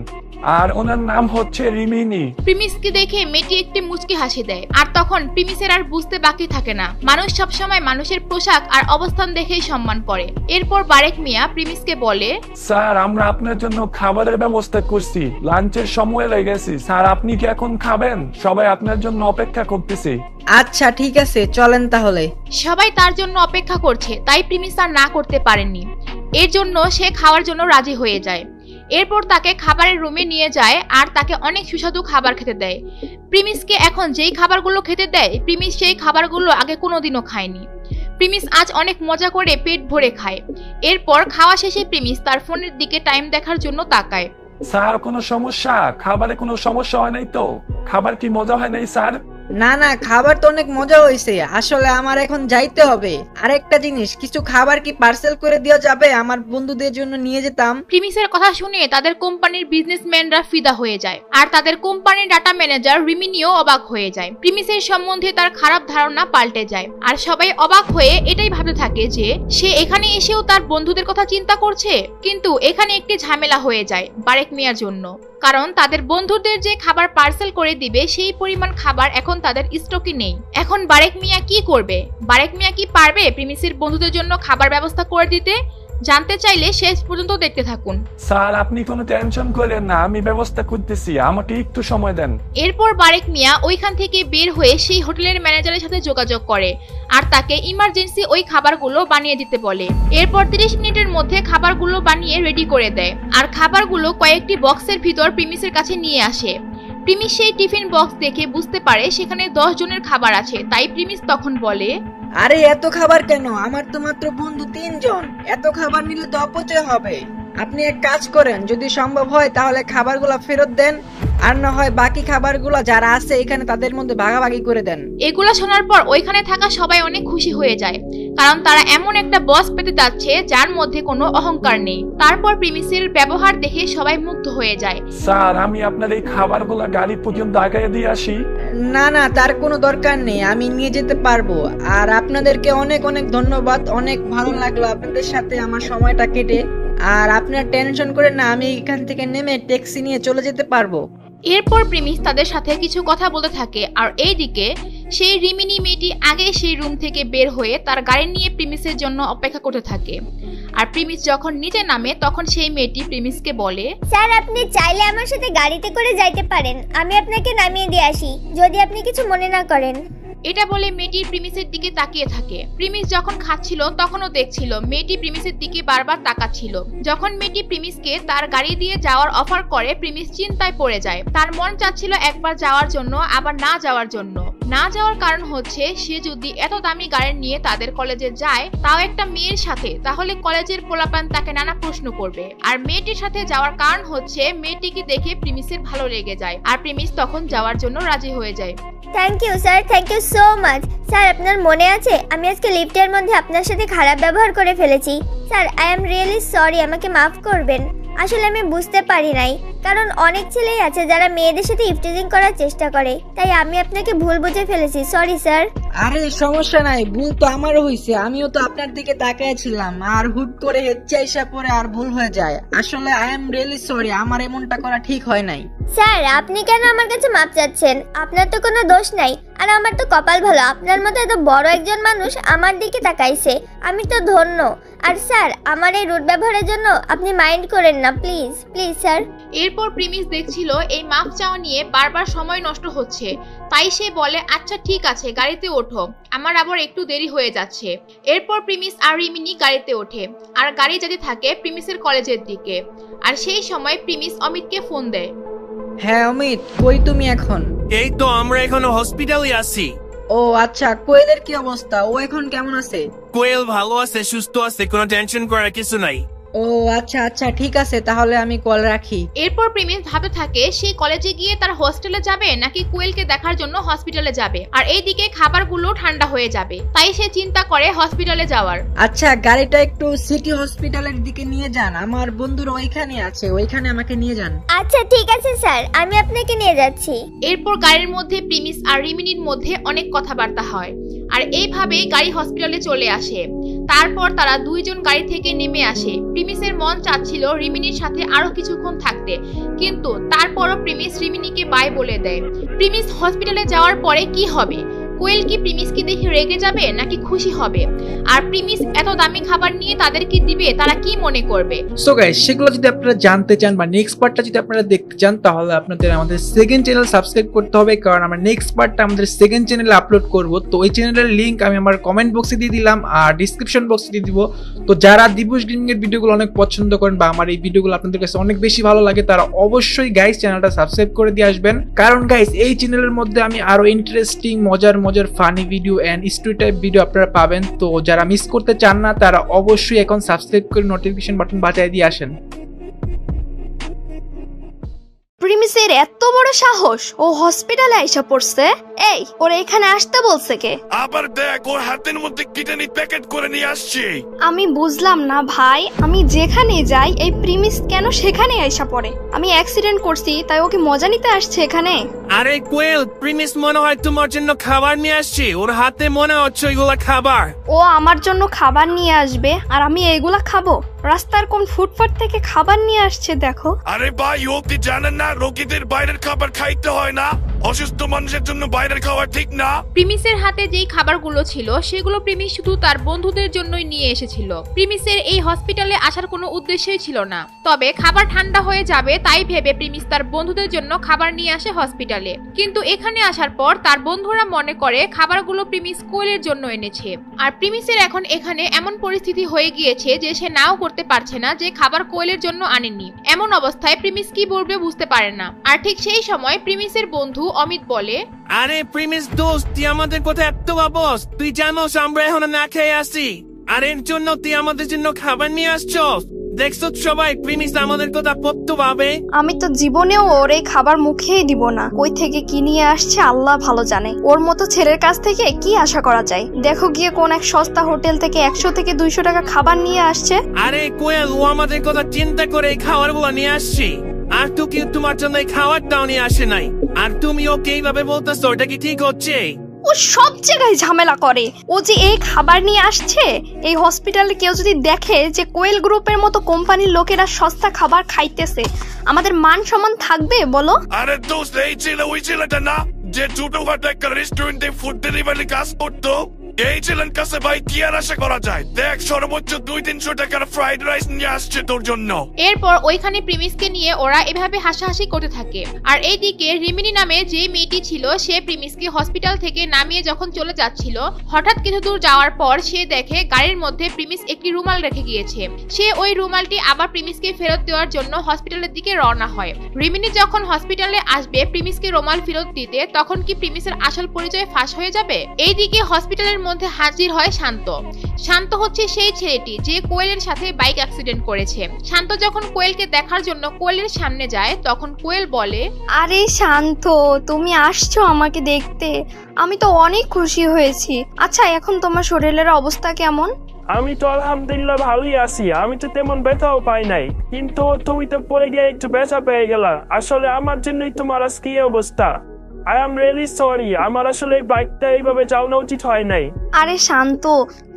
আর ওনার নাম হচ্ছে রিমিনি। প্রিমিসকে দেখে মেয়েটি একটি মুচকি হাসি দেয়। আর তখন প্রিমিসের আর বুঝতে বাকি থাকে না, মানুষ সবসময় মানুষের পোশাক আর অবস্থান দেখেই সম্মান করে। এরপর বারেক মিয়া প্রিমিসকে বলে, স্যার আমরা আপনার জন্য খাবারের ব্যবস্থা করছি, লাঞ্চের সময় লেগেছে। স্যার আপনি কি এখন খাবেন? সবাই আপনার জন্য অপেক্ষা করতেছে। আচ্ছা ঠিক আছে, চলেন তাহলে। সবাই তার জন্য অপেক্ষা করছে, তাই প্রিমিস আর না করতে পারেননি। এর জন্য সে খাওয়ার জন্য রাজি হয়ে যায়। এরপর তাকে খাবারের রুমে নিয়ে যায় আর তাকে অনেক সুস্বাদু খাবার খেতে দেয়। প্রিমিসকে এখন যেই খাবারগুলো খেতে দেয়, প্রিমিস সেই খাবারগুলো আগে কোনোদিনও খায়নি। প্রিমিস আজ অনেক মজা করে পেট ভরে খায়। এরপর খাওয়া শেষে প্রিমিস তার ফোনের দিকে টাইম দেখার জন্য তাকায়। স্যার কোনো সমস্যা? খাবারে কোনো সমস্যা হয় নাই তো? খাবার কি মজা হয় নাই স্যার? না না, খাবার তো অনেক মজা হয়েছে। আসলে আমার এখন যাইতে হবে। আরেকটা জিনিস, কিছু খাবার কি পার্সেল করে দেওয়া যাবে? আমার বন্ধুদের জন্য নিয়ে যেতাম। প্রিমিসের কথা শুনে তাদের কোম্পানির বিজনেসম্যানরা ফিদা হয়ে যায় আর তাদের কোম্পানির ডাটা ম্যানেজার রিমিনিও অবাক হয়ে যায়। প্রিমিসের সম্বন্ধে তার খারাপ ধারণা পাল্টে যায় আর সবাই অবাক হয়ে এটাই ভাবতে থাকে যে সে এখানে এসেও তার বন্ধুদের কথা চিন্তা করছে। কিন্তু এখানে একটি ঝামেলা হয়ে যায় বারেক মিয়ার জন্য, কারণ তাদের বন্ধুদের যে খাবার পার্সেল করে দিবে সেই পরিমাণ খাবার এখন তাদের স্টকে নেই। এখন বারেক মিয়া কি করবে? বারেক মিয়া কি পারবে প্রিমিসের বন্ধুদের জন্য খাবার ব্যবস্থা করে দিতে? জানতে চাইলে শেষ পর্যন্ত দেখতে থাকুন। স্যার আপনি কোনো টেনশন করেন না, আমি ব্যবস্থা করতেছি, আমাকে একটু সময় দেন। এরপর বারেক মিয়া ওইখান থেকে বের হয়ে সেই হোটেলের ম্যানেজারের সাথে যোগাযোগ করে আর তাকে ইমার্জেন্সি ওই খাবারগুলো বানিয়ে দিতে বলে। এরপর 30 মিনিটের মধ্যে খাবারগুলো বানিয়ে রেডি করে দেয় আর খাবারগুলো কয়েকটি বক্সের ভিতর প্রিমিসের কাছে নিয়ে আসে। প্রিমিস সেই টিফিন বক্স দেখে বুঝতে পারে সেখানে 10 জনের খাবার আছে, তাই প্রিমিস তখন বলে, আরে এত খাবার কেন? আমার তো মাত্র বন্ধু 3 জন, এত খাবার নিলে তো অপচয় হবে। আপনি এক কাজ করেন, যদি সম্ভব হয় তাহলে খাবারগুলো ফেরত দেন, আর না হয় বাকি খাবারগুলো যারা আছে এখানে তাদের মধ্যে ভাগাভাগি করে দেন। এগুলো শোনার পর ওইখানে থাকা সবাই অনেক খুশি হয়ে যায়, কারণ তারা এমন একটা বস পেতে যাচ্ছে যার মধ্যে কোনো অহংকার নেই। তারপর প্রিমিসের ব্যবহার দেখে সবাই মুগ্ধ হয়ে যায়। স্যার, আমি আপনার এই খাবারগুলো গাড়ি পর্যন্ত আগায় দিয়ে আসি। না না, তার কোনো দরকার নেই, আমি নিয়ে যেতে পারবো। আর আপনাদেরকে অনেক অনেক ধন্যবাদ, অনেক ভালো লাগলো আপনাদের সাথে আমার সময়টা কেটে। আর আপনার টেনশন করে না, আমি এখান থেকে নেমে ট্যাক্সি নিয়ে চলে যেতে পারবো। এরপর প্রিমিস তাদের সাথে কিছু কথা বলতে থাকে, আর এইদিকে সেই রিমিনি মেয়েটি আগে সেই রুম থেকে বের হয়ে তার গাড়ি নিয়ে প্রিমিসের জন্য অপেক্ষা করতে থাকে। আর প্রিমিস যখন নিচে নামে তখন সেই মেয়েটি প্রিমিসকে বলে, স্যার আপনি চাইলে আমার সাথে গাড়িতে করে যাইতে পারেন, আমি আপনাকে নামিয়ে দিয়ে আসি যদি আপনি কিছু মনে না করেন। এটা বলে মেয়েটি প্রিমিসের দিকে তাকিয়ে থাকে। প্রিমিস যখন খাচ্ছিল তখনও দেখছিল মেয়েটি প্রিমিসের দিকে বারবার তাকাচ্ছিল। যখন মেয়েটি প্রিমিসকে তার গাড়ি দিয়ে যাওয়ার অফার করে প্রিমিস চিন্তায় পড়ে যায়। তার মন চাচ্ছিল একবার যাওয়ার জন্য, আবার না যাওয়ার জন্য। না যাওয়ার কারণ হচ্ছে সে যদি এত দামি গাড়ি নিয়ে তাদের কলেজে যায়, তাও একটা মেয়ের সাথে, তাহলে কলেজের পোলাপান তাকে নানা প্রশ্ন করবে। আর মেয়েটির সাথে যাওয়ার কারণ হচ্ছে মেয়েটিকে দেখে প্রিমিসের ভালো লেগে যায়, আর প্রিমিস তখন যাওয়ার জন্য রাজি হয়ে যায়। Thank you sir, thank you so much. Sir আপনার মনে আছে আমি আজকে লিফটের মধ্যে আপনার সাথে খারাপ ব্যবহার করে ফেলেছি? Sir I am really sorry, আমাকে মাফ করবেন। আসলে আমি বুঝতে পারি নাই, কারণ অনেক ছেলেই আছে যারা মেয়েদের সাথে ইফটিজিং করার চেষ্টা করে, তাই আমি আপনাকে ভুল বুঝে ফেলেছি, সরি স্যার। আরে সমস্যা নাই, ভুল তো আমারও হয়েছে, আমিও তো আপনার দিকে তাকিয়েছিলাম আর হুট করে হেঁচে আইসা পরে আর ভুল হয়ে যায়। আসলে আই এম রিয়েলি সরি, আমার এমনটা করা ঠিক হয় নাই। স্যার আপনি কেন আমার কাছে মাপ চাচ্ছেন? আপনার তো কোনো দোষ নাই, আর আমার তো কপাল ভালো, আপনার মতো এত বড় একজন মানুষ আমার দিকে তাকাইছে, আমি তো ধন্য। আর স্যার আমার এই রুড ব্যবহারের জন্য আপনি মাইন্ড করেন না, প্লিজ প্লিজ স্যার। এরপর প্রিমিস দেখছিল এই মাফ চাওয়া নিয়ে বারবার সময় নষ্ট হচ্ছে, তাই সে বলে, আচ্ছা ঠিক আছে গাড়িতে ওঠো, আমার আবার একটু দেরি হয়ে যাচ্ছে। এরপর প্রিমিস আর রিমিনি গাড়িতে ওঠে, আর গাড়ি যেতে থাকে প্রিমিসের কলেজের দিকে। আর সেই সময় প্রিমিস অমিতকে ফোন দেয়। হ্যাঁ অমিত, কই তুমি এখন? এই তো আমরা এখনো হসপিটালে আছি। ও আচ্ছা, কোয়েলের কি অবস্থা? ও এখন কেমন আছে? কোয়েল ভালো আছে, সুস্থ আছে, কোনো টেনশন করার কিছু নাই। ও আচ্ছা আচ্ছা, ঠিক আছে, তাহলে আমি কল রাখি। এরপর প্রিমিস ভাবতে থাকে সে কলেজে গিয়ে তার হোস্টেলে যাবে নাকি কোয়েলকে দেখার জন্য হসপিটালে যাবে। আর এইদিকে খাবারগুলো ঠান্ডা হয়ে যাবে, তাই সে চিন্তা করে হসপিটালে যাওয়ার। আচ্ছা গাড়িটা একটু সিটি হসপিটালের দিকে নিয়ে যান, আমার বন্ধুরা ওইখানে আছে, ওইখানে আমাকে নিয়ে যান। আচ্ছা ঠিক আছে স্যার, আমি আপনাকে নিয়ে যাচ্ছি। এরপর গাড়ির মধ্যে প্রিমিস আর রিমিনির মধ্যে অনেক কথাবার্তা হয়, আর এইভাবেই গাড়ি হসপিটালে চলে আসে। তারপর তারা দুইজন গাড়ি থেকে নেমে আসে। প্রিমিসের মন চাচ্ছিল রিমিনির সাথে আরো কিছুক্ষণ থাকতে, কিন্তু তারপরও প্রিমিস রিমিনিকে বাই বলে দেয়। প্রিমিস হসপিটালে যাওয়ার পরে কি হবে? কোয়েল কি প্রিমিসকে দেখে রেগে যাবে নাকি খুশি হবে? আর প্রিমিস এত দামি খাবার নিয়ে তাদের কি দিবে, তারা কি মনে করবে? সো গাইস, সেগুলো যদি আপনারা জানতে চান বা নেক্সট পার্টটা যদি আপনারা দেখতে চান, তাহলে আপনাদের আমাদের সেকেন্ড চ্যানেল সাবস্ক্রাইব করতে হবে, কারণ আমরা নেক্সট পার্টটা আমাদের সেকেন্ড চ্যানেলে আপলোড করব। তো ওই চ্যানেলের লিংক আমি আমার কমেন্ট বক্সে দিয়ে দিলাম আর ডিসক্রিপশন বক্সে দিয়ে দিব। তো যারা দিবস গেমিং এর ভিডিওগুলো অনেক পছন্দ করেন বা আমার এই ভিডিওগুলো আপনাদের কাছে অনেক বেশি ভালো লাগে, তারা অবশ্যই গাইস চ্যানেলটা সাবস্ক্রাইব করে দিয়ে আসবেন, কারণ গাইস এই চ্যানেলের মধ্যে আমি আরো ইন্টারেস্টিং মজার funny video and story type video আপনারা পাবেন। তো যারা মিস করতে চান না তারা অবশ্যই এখন সাবস্ক্রাইব করে নোটিফিকেশন বাটন বাজায় দিয়ে আসেন। প্রিমিসের এত বড় সাহস, ও হসপিটালে আইসা পড়ছে। এই ওরা এখানে আসতে বলছে কে? আবার দেখ, ওর হাতের মধ্যে কিডনি প্যাকেট করে নিয়ে আসছে। আমি বুঝলাম না ভাই, আমি যেখানে যাই এই প্রিমিস কেন সেখানে আইসা পড়ে? আমি অ্যাক্সিডেন্ট করছি তাই ওকে মজা নিতে আসছে এখানে? আরে কোয়েল, প্রিমিস মনে হয় তোমার জন্য খাবার নিয়ে আসছে, ওর হাতে মনে হচ্ছে এগুলা খাবার। ও আমার জন্য খাবার নিয়ে আসবে আর আমি এগুলা খাবো? রাস্তার কোন ফুটপাত থেকে খাবার নিয়ে আসছে দেখো। আরে ভাই, ও কি জানেন না রোগীদের বাইরের খাবার খাইতে হয় না? অসুস্থ মানুষের জন্য বাইরের খাবার ঠিক না। প্রিমিসের হাতে যেই খাবারগুলো ছিল সেগুলো প্রিমিস শুধু তার বন্ধুদের জন্যই নিয়ে এসেছিল। প্রিমিসের এই হসপিটালে আসার কোনো উদ্দেশ্যই ছিল না, তবে খাবার ঠান্ডা হয়ে যাবে তাই ভেবে প্রিমিস তার বন্ধুদের জন্য খাবার নিয়ে আসে হসপিটালে। কিন্তু এখানে আসার পর তার বন্ধুরা মনে করে খাবারগুলো প্রিমিস কোয়েলের জন্য এনেছে। আর প্রিমিসের এখন এখানে এমন পরিস্থিতি হয়ে গিয়েছে যে সে নাও করতে পারছে না যে খাবার কোয়েলের জন্য আনেনি। এমন অবস্থায় প্রিমিস কি বলবে বুঝতে পারে না। আর ঠিক সেই সময় প্রিমিসের বন্ধু অমিত বলে, আরে প্রিমিস দোস্ত, তুই আমাদের কথা এত ভাবস? তুই জানোস আমরা এখন না খেয়ে আসি, আর এর জন্য তুই আমাদের জন্য খাবার নিয়ে আসছস? দেখছো সবাই প্রিমিস আমাদের কথা পড়তে পাবে। আমি তো জীবনেও ওর এই খাবার মুখেই দিব না। কই থেকে কি নিয়ে আসছে আল্লাহ ভালো জানে। ওর মতো ছেলের কাছ থেকে কি আশা করা যায়? দেখো গিয়ে কোন এক সস্তা হোটেল থেকে 100 থেকে 200 টাকা খাবার নিয়ে আসছে। আরে কোয়েল, ও আমাদের কথা চিন্তা করে এই খাবারগুলো নিয়ে আসছি, আর তো কি তোমার জন্য এই খাবারটাও নিয়ে আসে নাই। আর তুমি ওকে এইভাবে বলতেছো, ওটা কি ঠিক হচ্ছে? ও সব জায়গায় ঝামেলা করে। ও যে এই খাবার নিয়ে আসছে, এই হসপিটালে কেউ যদি দেখে যে কোয়েল গ্রুপের মতো কোম্পানির লোকেরা সস্তা খাবার খাইতেছে, আমাদের মান সম্মান থাকবে বলো? আরে দোস্ত, এই ছেলে ওই ছেলেটা না যে ছোটখাটো একটা রেস্টুরেন্টে ফুড ডেলিভারি কাজ করতো? এই ছেলের কাছে ভাই কি আর আশা করা যায়? দেখ, সর্বোচ্চ 200-300 টাকার ফ্রাইড রাইস নিয়ে আসছে তোর জন্য। এরপর ওইখানে প্রিমিসকে নিয়ে ওরা এভাবে হাসাহাসি করতে থাকে। আর এইদিকে রিমিনি নামে যে মেয়েটি ছিল, সে প্রিমিসকে হসপিটাল থেকে নামিয়ে যখন চলে যাচ্ছিল, হঠাৎ কিছু দূর যাওয়ার পর সে দেখে গাড়ির মধ্যে প্রিমিস একটি রুমাল রেখে গিয়েছে। সে ওই রুমালটি আবার প্রিমিসকে ফেরত দেওয়ার জন্য হসপিটালের দিকে রওনা হয়। রিমিনি যখন হসপিটালে আসবে প্রিমিসকে রুমাল ফেরত দিতে, তখন কি প্রিমিসের আসল পরিচয় ফাঁস হয়ে যাবে? এইদিকে হসপিটালের মধ্যে হাজির হয় শান্ত। শান্ত হচ্ছে সেই ছেলেটি যে কোয়েলের সাথে বাইক অ্যাক্সিডেন্ট করেছে। শান্ত যখন কোয়েলকে দেখার জন্য কোয়েলের সামনে যায়, তখন কোয়েল বলে, আরে শান্ত, তুমি আসছো আমাকে দেখতে, আমি তো অনেক খুশি হয়েছি। আচ্ছা, এখন তোমার শরীরের অবস্থা কেমন? আমি তো আলহামদুলিল্লাহ ভালোই আছি। আমি তো তেমন ব্যথাও পাই নাই, কিন্তু তুমি তো পড়ে গিয়ে একটু ব্যথা পেয়ে গেলা। আসলে আমার জন্যই তোমার আজকে এই অবস্থা। I am really sorry. আমার আসলে এই বাইকটা এইভাবে চালানো উচিত হয় নাই। আরে শান্ত,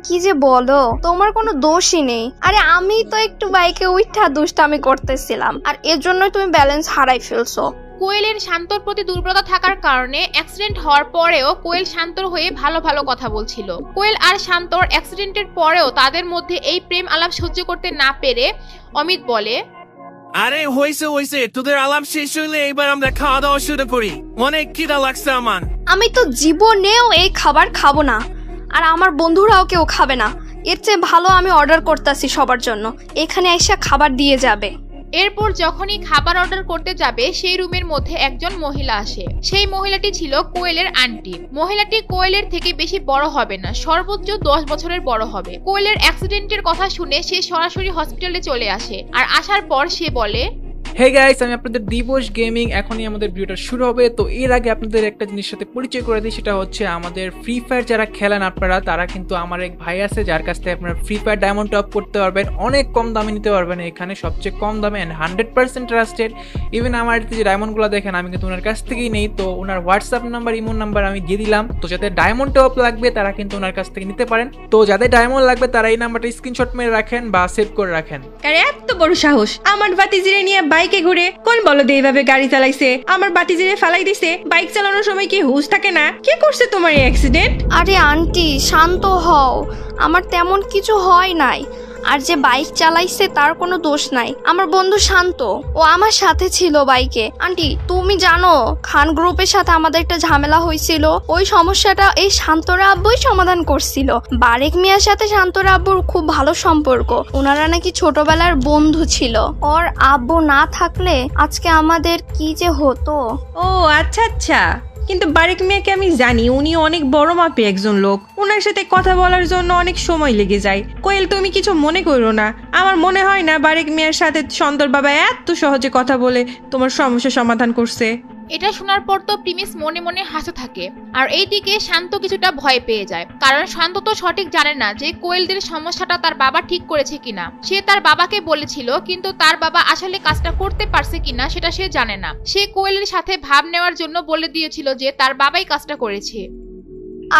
কি যে বলো, তোমার কোনো দোষই নেই। আরে আমি তো একটু বাইকে উঠা দুষ্টামি করতেছিলাম, আর এর জন্যই তুমি ব্যালেন্স হারাই ফেলছো। কোয়েলের শান্তর প্রতি দুর্বলতা থাকার কারণে অ্যাক্সিডেন্ট হওয়ার পরেও কোয়েল শান্তর হয়ে ভালো ভালো কথা বলছিল। কোয়েল আর শান্তর অ্যাক্সিডেন্টের পরেও তাদের মধ্যে এই প্রেম আলাপ সহ্য করতে না পেরে অমিত বলে, আরে হয়েছে, তোদের আলাপ শেষ হইলে এবার আমরা খাওয়া দাওয়া শুরু করি। অনেক খিদা লাগছে আমার। আমি তো জীবনেও এই খাবার খাবো না, আর আমার বন্ধুরাও কেউ খাবে না। এর চেয়ে ভালো আমি অর্ডার করতেছি সবার জন্য, এখানে এসে খাবার দিয়ে যাবে। এরপর যখনই খাবার অর্ডার করতে যাবে, সেই রুমের মধ্যে একজন মহিলা আসে। সেই মহিলাটি ছিল কোয়েলের আন্টি। মহিলাটি কোয়েলের থেকে বেশি বড় হবে না, সর্বোচ্চ 10 বছরের বড় হবে। কোয়েলের অ্যাক্সিডেন্টের কথা শুনে সে সরাসরি হসপিটালে চলে আসে। আর আসার পর সে বলে, হে গাইস, আমি আপনাদের দিবস গেমিং। এখনই আমাদের ভিডিওটা শুরু হবে। তো এর আগে আপনাদের একটা জিনিস সাথে পরিচয় করে দিই, সেটা হচ্ছে আমাদের ফ্রি ফায়ার যারা খেলেন আপনারা, তারা কিন্তু আমার এক ভাই আছে যার কাছ থেকে আপনারা ফ্রি ফায়ার ডায়মন্ড টপ করতে পারবেন, অনেক কম দামে নিতে পারবেন। এখানে সবচেয়ে কম দামে অ্যান্ড 100% ট্রাস্টেড। ইভেন আমার যে ডায়মন্ডগুলো দেখেন আমি কিন্তু ওনার কাছ থেকেই নেই। তো ওনার হোয়াটসঅ্যাপ নাম্বার, ইমো নাম্বার আমি দিয়ে দিলাম। তো যাদের ডায়মন্ড টপ লাগবে তারা কিন্তু ওনার কাছ থেকে নিতে পারেন। তো যাদের ডায়মন্ড লাগবে তারা এই নাম্বারটা স্ক্রিনশট মেরে রাখেন বা সেভ করে রাখেন। আরে এত বড় সাহস, আমার বাতিজিরে নিয়ে বাইকে ঘুরে কোন বলদে এইভাবে গাড়ি চালাইছে? আমার বাতিজিরে ফালাই দিছে। বাইক চালানোর সময় কি হুঁশ থাকে না? কে করছে তোমার এই অ্যাক্সিডেন্ট? আরে আন্টি, শান্ত হও, আমার তেমন কিছু হয় নাই। আর যে বাইক চালাইছে তার কোনো দোষ নাই, আমার বন্ধু শান্ত, ও আমার সাথে ছিল বাইকে। আন্টি তুমি জানো খান গ্রুপের সাথে আমাদের একটা ঝামেলা হয়েছিল, ওই সমস্যাটা এই শান্তরা আব্বুই সমাধান করছিল। বারেক মিয়ার সাথে শান্তরা আব্বুর খুব ভালো সম্পর্ক, ওনারা নাকি ছোটবেলার বন্ধু ছিল। ওর আব্বু না থাকলে আজকে আমাদের কি যে হতো। ও আচ্ছা আচ্ছা, কিন্তু বারেক মিয়াকে আমি জানি, উনি অনেক বড় মাপে একজন লোক। ওনার সাথে কথা বলার জন্য অনেক সময় লেগে যায়। কোয়েল, তুমি কিছু মনে করো না। আমার মনে হয় না বারেক মিয়ার সাথে সন্তর বাবা এত সহজে কথা বলে তোমার সমস্যা সমাধান করছে। এটা শোনার পর তো প্রিমিস মনে মনে হাসতে থাকে। আর এইদিকে শান্ত কিছুটা ভয় পেয়ে যায়, কারণ শান্ত তো সঠিক জানে না যে কোয়েলদের সমস্যাটা তার বাবা ঠিক করেছে কিনা। সে তার বাবাকে বলেছিল, কিন্তু তার বাবা আসলে কাজটা করতে পারছে কিনা সেটা সে জানে না। সে কোয়েলের সাথে ভাব নেওয়ার জন্য বলে দিয়েছিল যে তার বাবাই কাজটা করেছে।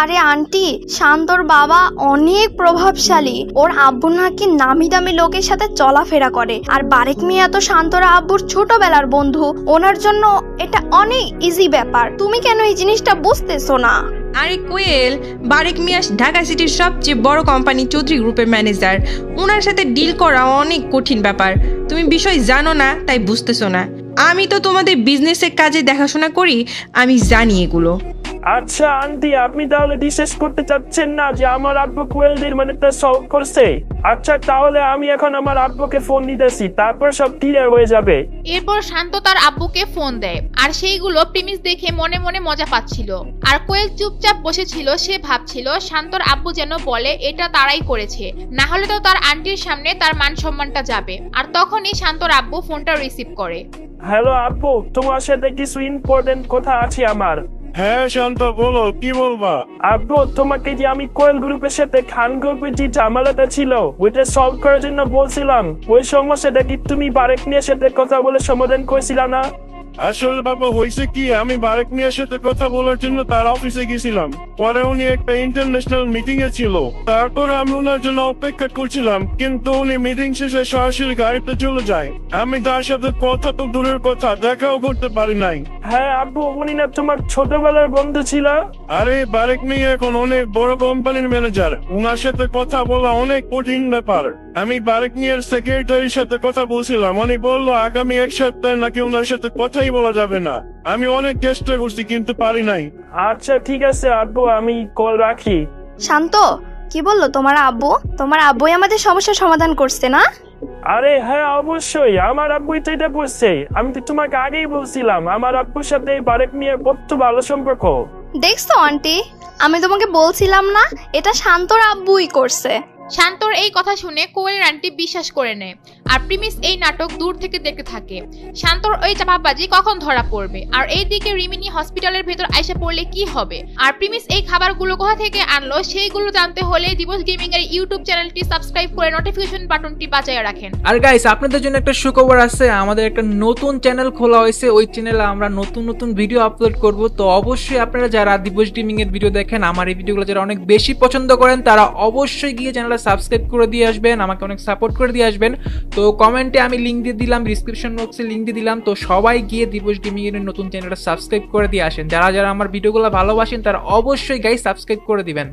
আরে আন্টি, শান্তর বাবা অনেক প্রভাবশালী, ওর আব্বু নাকি নামি দামি লোকের সাথে চলাফেরা করে। আর বারেক মিয়া তো শান্তর আব্বুর ছোটবেলার বন্ধু, ওনার জন্য এটা অনেক ইজি ব্যাপার। তুমি কেন এই জিনিসটা বুঝতেছো না? আরে কোয়েল, বারেক মিয়া ঢাকা সিটির সবচেয়ে বড় কোম্পানি চৌধুরী গ্রুপের ম্যানেজার। ওনার সাথে ডিল করা অনেক কঠিন ব্যাপার। তুমি বিষয় জানো না তাই বুঝতেছো না। আমি তো তোমাদের বিজনেসের কাজে দেখাশোনা করি, আমি জানি এগুলো। আচ্ছা আন্টি, আপনি তাহলে বিশ্বাস করতে চাচ্ছেন না যে আমার আব্বু কোয়েলদের মানে তা সলভ করছে? আচ্ছা তাহলে আমি এখন আমার আব্বুকে ফোন দিতেছি, তারপর সব ক্লিয়ার হয়ে যাবে। এরপর শান্ত তার আব্বুকে ফোন দেয়, আর সেইগুলো প্রিমিস দেখে মনে মনে মজা পাচ্ছিল। আর কোয়েল চুপচাপ বসেছিল, সে ভাবছিল শান্তর আব্বু যেন বলে এটা তারাই করেছে, না হলে তো তার আন্টির সামনে তার মান সম্মানটা যাবে। আর তখনই শান্তর আব্বু ফোনটা রিসিভ করে। হ্যালো আব্বু, তোমার সাথে কিছু ইম্পর্টেন্ট কথা আছে আমার। হ্যাঁ শান্ত, বলো কি বলবা? আব্বু, তোমাকে যে আমি কোয়েল গ্রুপের সাথে খান গ্রুপের যে ঝামেলাটা ছিল ওইটা সলভ করার জন্য বলছিলাম, ওই সমস্যাটা কি তুমি বারেক নিয়ে সাথে কথা বলে সমাধান করেছিল না? আসলে বাবা হয়েছে কি, আমি বারেক মিয়ার সাথে কথা বলার জন্য তার অফিসে গেছিলাম। পরে উনি একটা ইন্টারন্যাশনাল মিটিং এ ছিল, তারপর আমি ওনার জন্য অপেক্ষা করছিলাম, কিন্তু উনি মিটিং শেষে সরাসরি গাড়িতে চলে যায়। আমি তার সাথে কথা তো দূরের কথা, দেখাও করতে পারি নাই। হ্যাঁ আব্বু, উনি না তোমার ছোটবেলার বন্ধু ছিল? আরে বারেক মিয়া এখন অনেক বড় কোম্পানির ম্যানেজার, ওনার সাথে কথা বলা অনেক কঠিন ব্যাপার। আমি বারেক মিয়ার সেক্রেটারির সাথে কথা বলছিলাম, উনি বললো আগামী এক সপ্তাহে নাকি ওনার সাথে কথাই বলা যাবে না। আমি অনেক চেষ্টা করছি কিন্তু পারি নাই। আচ্ছা ঠিক আছে আব্বু, আমি কল রাখি। শান্ত, কি বললো তোমার আব্বু? তোমার আব্বুই আমাদের সমস্যার সমাধান করছে না? আরে হ্যাঁ অবশ্যই, আমার আব্বুই তো এটা বলছে। আমি তো তোমাকে আগেই বলছিলাম আমার আব্বুর সাথে বারেক নিয়ে কত ভালো সম্পর্ক। দেখছো আন্টি, আমি তোমাকে বলছিলাম না এটা শান্তর আব্বুই করছে। শান্তর এই কথা শুনে কোয়েলের আন্টি বিশ্বাস করে নেয়, আর প্রিমিস এই নাটক দূর থেকে দেখতে থাকে শান্তর ওই চাপাবাজি কখন ধরা পড়বে, আর এইদিকে রিমিনি হসপিটালের ভেতর আইসা পড়লে কি হবে, আর প্রিমিস এই খাবারগুলো কোথা থেকে আনলো সেইগুলো জানতে হলে দিবস গেমিং এর ইউটিউব চ্যানেলটি সাবস্ক্রাইব করে নোটিফিকেশন বাটনটি বাজায় রাখেন। আর গাইস, আপনাদের জন্য একটা সুখবর আছে, আমাদের একটা নতুন চ্যানেল খোলা হয়েছে। ওই চ্যানেলে আমরা নতুন নতুন ভিডিও আপলোড করব। তো অবশ্যই আপনারা যারা দিবস গেমিং এর ভিডিও দেখেন, আমার এই ভিডিওগুলো যারা অনেক বেশি পছন্দ করেন, তারা অবশ্যই গিয়ে চ্যানেলটা সাবস্ক্রাইব করে দিয়ে আসবেন, আমাকে অনেক সাপোর্ট করে দিয়ে আসবেন। তো কমেন্টে আমি লিংক দিয়ে দিলাম, ডিসক্রিপশন বক্সে লিংক দিয়ে দিলাম, তো সবাই গিয়ে দিবস গেমিং এর নতুন চ্যানেলটা সাবস্ক্রাইব করে দিয়ে আসেন। যারা যারা আমার ভিডিওগুলো ভালোবাসেন তারা অবশ্যই গাইস সাবস্ক্রাইব করে দিবেন।